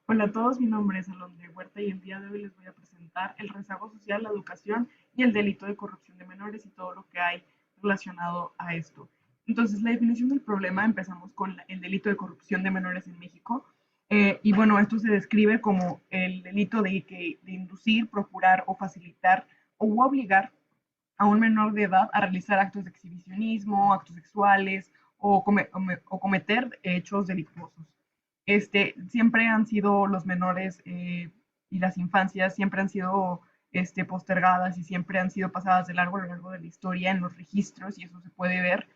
Hola a todos, mi nombre es Alondra Huerta y el día de hoy les voy a presentar el rezago social, la educación y el delito de corrupción de menores y todo lo que hay relacionado a esto. Entonces, la definición del problema, empezamos con el delito de corrupción de menores en México. Y bueno, esto se describe como el delito de inducir, procurar o facilitar o obligar a un menor de edad a realizar actos de exhibicionismo, actos sexuales o cometer hechos delictuosos. Siempre han sido los menores y las infancias, siempre han sido postergadas y siempre han sido pasadas de largo a lo largo de la historia en los registros y eso se puede ver,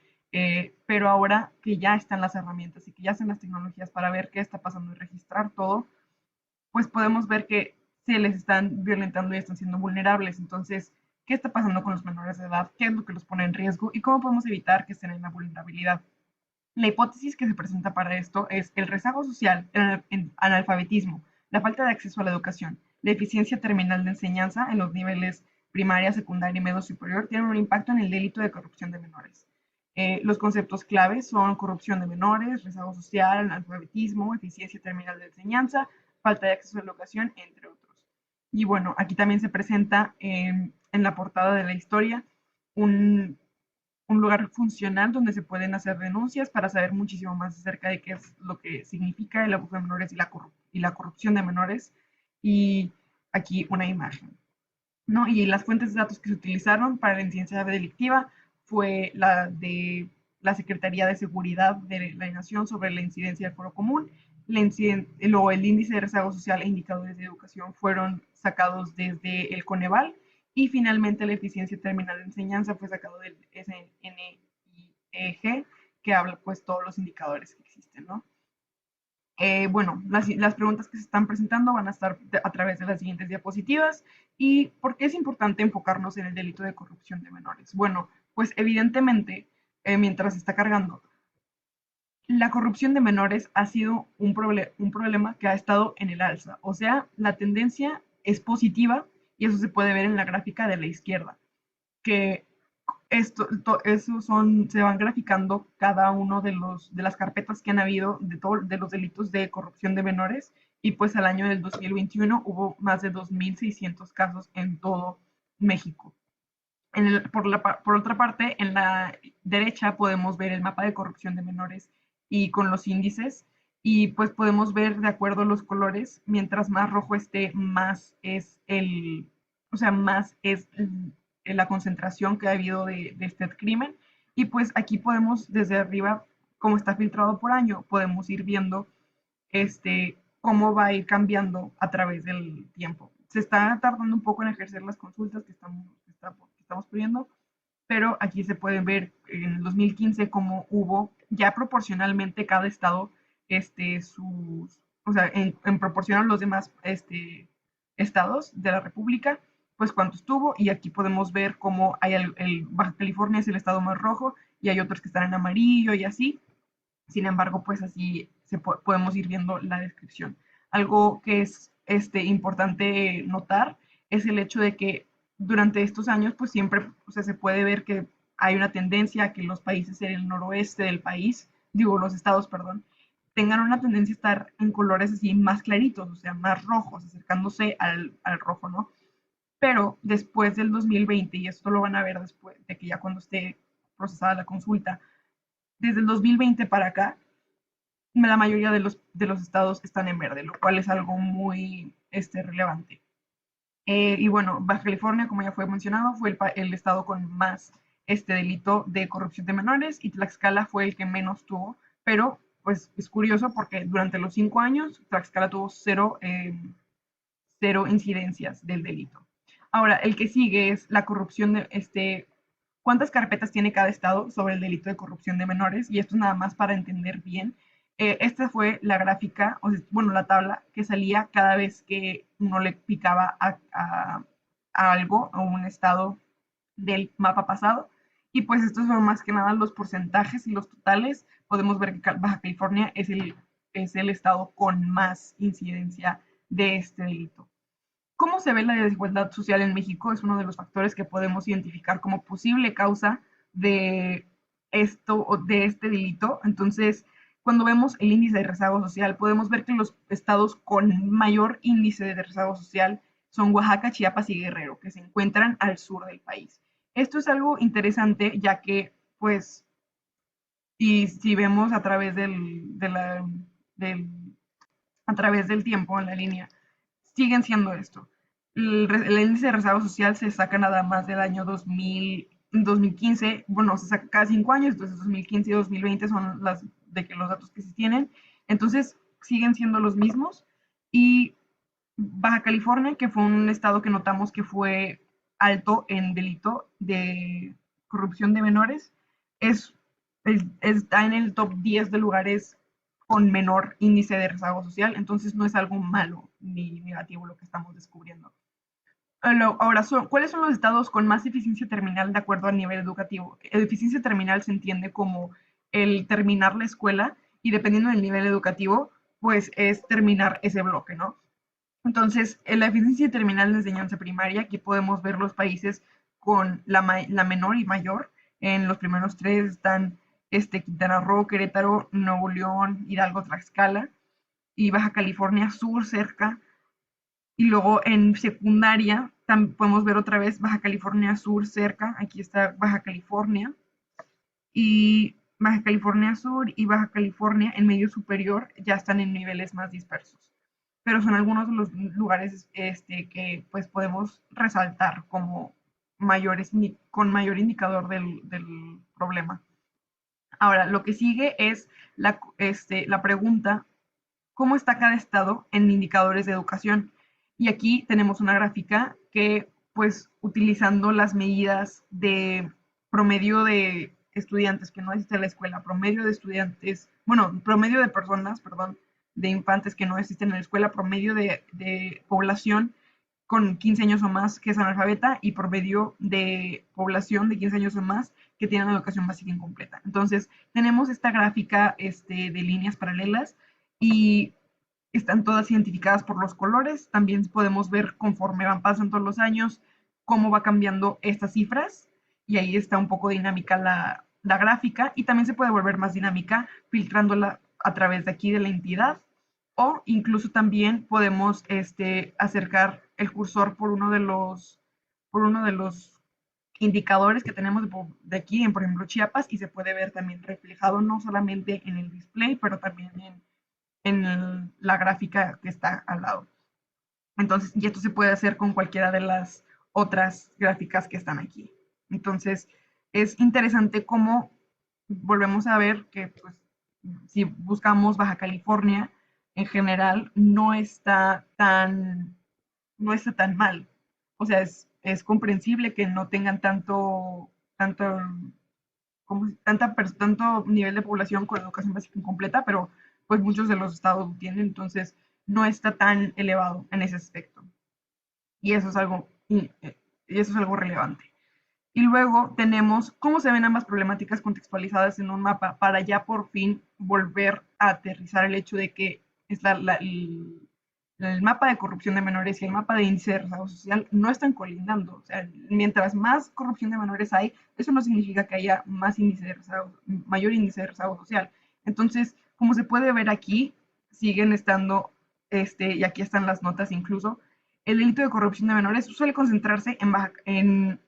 pero ahora que ya están las herramientas y que ya están las tecnologías para ver qué está pasando y registrar todo, pues podemos ver que se les están violentando y están siendo vulnerables. Entonces, ¿qué está pasando con los menores de edad? ¿Qué es lo que los pone en riesgo? ¿Y cómo podemos evitar que estén en la vulnerabilidad? La hipótesis que se presenta para esto es el rezago social, el analfabetismo, la falta de acceso a la educación, la eficiencia terminal de enseñanza en los niveles primaria, secundaria y medio superior tienen un impacto en el delito de corrupción de menores. Los conceptos claves son corrupción de menores, rezago social, analfabetismo, eficiencia terminal de enseñanza, falta de acceso a la educación, entre otros. Y bueno, aquí también se presenta en la portada de la historia un, un lugar funcional donde se pueden hacer denuncias para saber muchísimo más acerca de qué es lo que significa el abuso de menores y la corrupción de menores. Y aquí una imagen, ¿no? Y las fuentes de datos que se utilizaron para la incidencia delictiva fue la de la Secretaría de Seguridad de la Nación sobre la incidencia del Foro Común, luego el índice de rezago social e indicadores de educación fueron sacados desde el Coneval y finalmente la eficiencia terminal de enseñanza fue sacado del SNIEG, que habla pues todos los indicadores que existen, ¿no? Bueno, las preguntas que se están presentando van a estar a través de las siguientes diapositivas. ¿Y por qué es importante enfocarnos en el delito de corrupción de menores? Bueno, pues evidentemente, mientras se está cargando, la corrupción de menores ha sido un problema que ha estado en el alza. O sea, la tendencia es positiva y eso se puede ver en la gráfica de la izquierda, que se van graficando cada uno de las carpetas que han habido de los delitos de corrupción de menores y pues al año del 2021 hubo más de 2.600 casos en todo México. Por otra parte, en la derecha podemos ver el mapa de corrupción de menores y con los índices y pues podemos ver de acuerdo a los colores, mientras más rojo esté, más es la concentración que ha habido de este crimen. Y pues aquí podemos desde arriba, como está filtrado por año, podemos ir viendo cómo va a ir cambiando a través del tiempo. Se está tardando un poco en ejercer las consultas que estamos pidiendo, pero aquí se puede ver en el 2015 cómo hubo ya proporcionalmente cada estado, o sea, en proporción a los demás estados de la República, pues cuántos tuvo, y aquí podemos ver cómo hay Baja California es el estado más rojo, y hay otros que están en amarillo y así, sin embargo, pues así podemos ir viendo la descripción. Algo que es importante notar es el hecho de que durante estos años, pues siempre, o sea, se puede ver que hay una tendencia a que los países en el noroeste del país, digo, los estados, perdón, tengan una tendencia a estar en colores así más claritos, o sea, más rojos, acercándose al rojo, ¿no? Pero después del 2020, y esto lo van a ver después de que ya cuando esté procesada la consulta, desde el 2020 para acá, la mayoría de los estados están en verde, lo cual es algo muy relevante. Y bueno, Baja California, como ya fue mencionado, fue el estado con más delito de corrupción de menores y Tlaxcala fue el que menos tuvo, pero pues es curioso porque durante los 5 años Tlaxcala tuvo cero incidencias del delito. Ahora, el que sigue es la corrupción de cuántas carpetas tiene cada estado sobre el delito de corrupción de menores, y esto es nada más para entender bien. Esta fue la gráfica, o sea, bueno, la tabla que salía cada vez que uno le picaba a algo, a un estado del mapa pasado. Y pues estos son más que nada los porcentajes y los totales. Podemos ver que Baja California es el estado con más incidencia de este delito. ¿Cómo se ve la desigualdad social en México? Es uno de los factores que podemos identificar como posible causa de esto o de este delito. Entonces, cuando vemos el índice de rezago social, podemos ver que los estados con mayor índice de rezago social son Oaxaca, Chiapas y Guerrero, que se encuentran al sur del país. Esto es algo interesante, ya que, pues, y si vemos a través del, a través del tiempo en la línea, siguen siendo esto. El índice de rezago social se saca nada más del año 2015, bueno, se saca cada 5 años, entonces 2015 y 2020 son los datos que se tienen, entonces siguen siendo los mismos. Y Baja California, que fue un estado que notamos que fue alto en delito de corrupción de menores, es, está en el top 10 de lugares con menor índice de rezago social, entonces no es algo malo ni negativo lo que estamos descubriendo. Ahora, ¿cuáles son los estados con más eficiencia terminal de acuerdo al nivel educativo? Eficiencia terminal se entiende como el terminar la escuela y dependiendo del nivel educativo, pues es terminar ese bloque, ¿no? Entonces, en la eficiencia terminal de enseñanza primaria, aquí podemos ver los países con la menor y mayor. En los primeros tres están Quintana Roo, Querétaro, Nuevo León, Hidalgo, Tlaxcala y Baja California Sur cerca. Y luego en secundaria podemos ver otra vez Baja California Sur cerca. Aquí está Baja California. Y Baja California Sur y Baja California en medio superior ya están en niveles más dispersos. Pero son algunos de los lugares que pues podemos resaltar como con mayor indicador del problema. Ahora, lo que sigue es la pregunta, ¿cómo está cada estado en indicadores de educación? Y aquí tenemos una gráfica que, pues, utilizando las medidas de promedio de estudiantes que no asisten a la escuela, promedio de estudiantes, bueno, promedio de personas, perdón, de infantes que no asisten a la escuela, promedio de población con 15 años o más que es analfabeta y promedio de población de 15 años o más que tienen educación básica incompleta. Entonces, tenemos esta gráfica de líneas paralelas y están todas identificadas por los colores. También podemos ver conforme van pasando los años cómo va cambiando estas cifras y ahí está un poco dinámica la gráfica y también se puede volver más dinámica filtrándola a través de aquí de la entidad o incluso también podemos acercar el cursor por uno de los indicadores que tenemos de aquí, en por ejemplo Chiapas, y se puede ver también reflejado no solamente en el display, pero también en la gráfica que está al lado. Entonces, y esto se puede hacer con cualquiera de las otras gráficas que están aquí. Entonces, es interesante cómo volvemos a ver que pues, si buscamos Baja California, en general no está tan mal. O sea, es comprensible que no tengan tanto nivel de población con educación básica incompleta, pero pues muchos de los estados lo tienen, entonces no está tan elevado en ese aspecto. Y eso es algo relevante. Y luego tenemos cómo se ven ambas problemáticas contextualizadas en un mapa para ya por fin volver a aterrizar el hecho de que es el mapa de corrupción de menores y el mapa de índice de rezago social no están colindando. O sea, mientras más corrupción de menores hay, eso no significa que haya mayor índice de rezago social. Entonces, como se puede ver aquí, siguen estando, y aquí están las notas incluso, el delito de corrupción de menores suele concentrarse en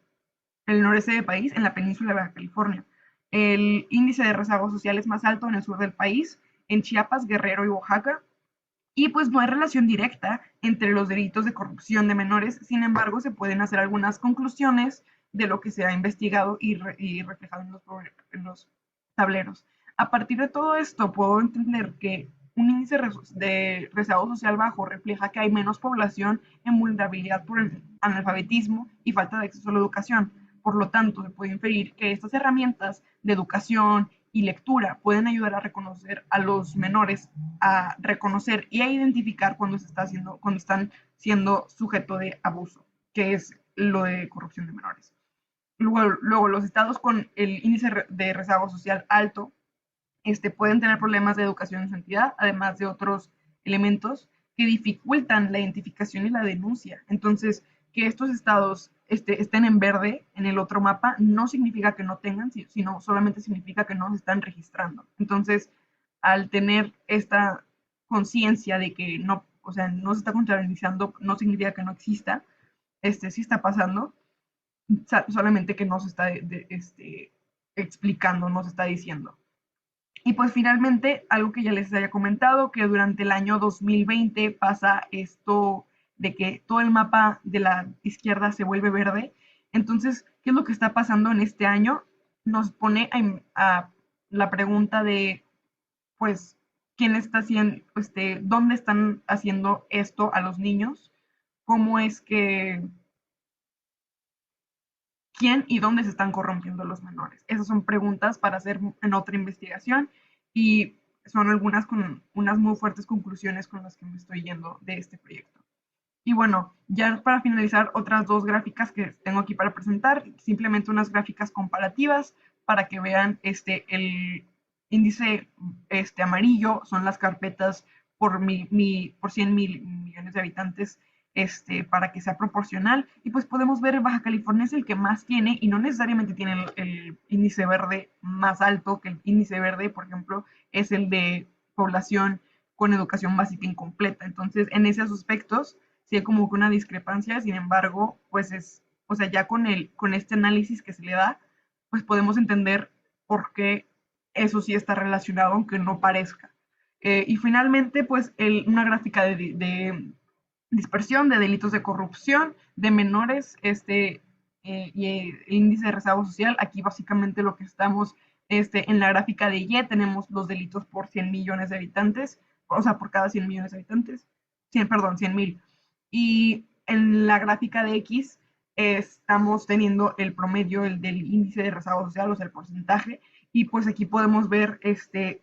el noreste del país, en la península de Baja California. El índice de rezago social es más alto en el sur del país, en Chiapas, Guerrero y Oaxaca, y pues no hay relación directa entre los delitos de corrupción de menores, sin embargo se pueden hacer algunas conclusiones de lo que se ha investigado y reflejado en los tableros. A partir de todo esto puedo entender que un índice de rezago social bajo refleja que hay menos población en vulnerabilidad por el analfabetismo y falta de acceso a la educación. Por lo tanto, se puede inferir que estas herramientas de educación y lectura pueden ayudar a reconocer a los menores, a reconocer y a identificar cuando están siendo sujeto de abuso, que es lo de corrupción de menores. Luego los estados con el índice de rezago social alto pueden tener problemas de educación en su entidad, además de otros elementos que dificultan la identificación y la denuncia. Entonces, que estos estados estén en verde en el otro mapa no significa que no tengan, sino solamente significa que no se están registrando. Entonces, al tener esta conciencia de que no, o sea, no se está contabilizando, no significa que no exista, sí está pasando, solamente que no se está explicando, no se está diciendo. Y pues finalmente, algo que ya les había comentado, que durante el año 2020 pasa esto de que todo el mapa de la izquierda se vuelve verde. Entonces, ¿qué es lo que está pasando en este año? Nos pone a la pregunta de, pues, ¿quién está haciendo, dónde están haciendo esto a los niños? ¿Cómo es que quién y dónde se están corrompiendo los menores? Esas son preguntas para hacer en otra investigación y son algunas con unas muy fuertes conclusiones con las que me estoy yendo de este proyecto. Y bueno, ya para finalizar, otras dos gráficas que tengo aquí para presentar, simplemente unas gráficas comparativas para que vean el índice amarillo, son las carpetas por 100 mil millones de habitantes, para que sea proporcional. Y pues podemos ver Baja California es el que más tiene y no necesariamente tiene el índice verde más alto, que el índice verde, por ejemplo, es el de población con educación básica incompleta. Entonces, en esos aspectos, sí hay como que una discrepancia, sin embargo, pues o sea, ya con este análisis que se le da, pues podemos entender por qué eso sí está relacionado, aunque no parezca. Y finalmente, pues una gráfica de dispersión de delitos de corrupción de menores, y el índice de rezago social. Aquí básicamente lo que estamos, en la gráfica de Y tenemos los delitos por 100 millones de habitantes, o sea, por cada 100 millones de habitantes, 100, perdón, 100 mil. Y en la gráfica de X estamos teniendo el promedio del índice de rezago social, o sea, el porcentaje, y pues aquí podemos ver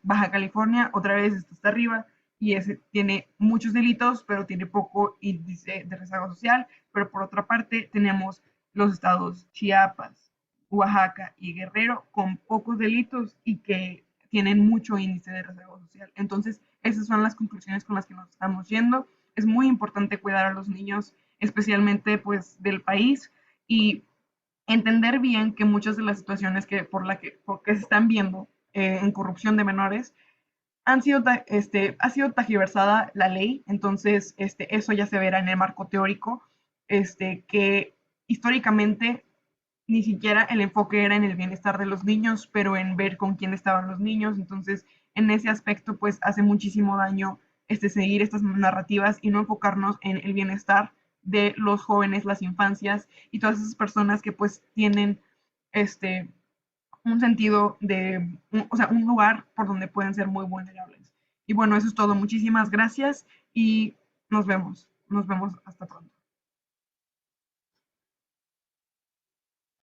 Baja California, otra vez está hasta arriba, y ese tiene muchos delitos, pero tiene poco índice de rezago social. Pero por otra parte tenemos los estados Chiapas, Oaxaca y Guerrero con pocos delitos y que tienen mucho índice de rezago social. Entonces, esas son las conclusiones con las que nos estamos yendo. Es muy importante cuidar a los niños, especialmente pues del país, y entender bien que muchas de las situaciones por que se están viendo en corrupción de menores ha sido tagiversada la ley. Entonces eso ya se verá en el marco teórico, que históricamente ni siquiera el enfoque era en el bienestar de los niños, pero en ver con quién estaban los niños. Entonces, en ese aspecto, pues hace muchísimo daño seguir estas narrativas y no enfocarnos en el bienestar de los jóvenes, las infancias y todas esas personas que pues tienen este un sentido o sea, un lugar por donde pueden ser muy vulnerables. Y bueno, eso es todo. Muchísimas gracias y nos vemos. Nos vemos hasta pronto.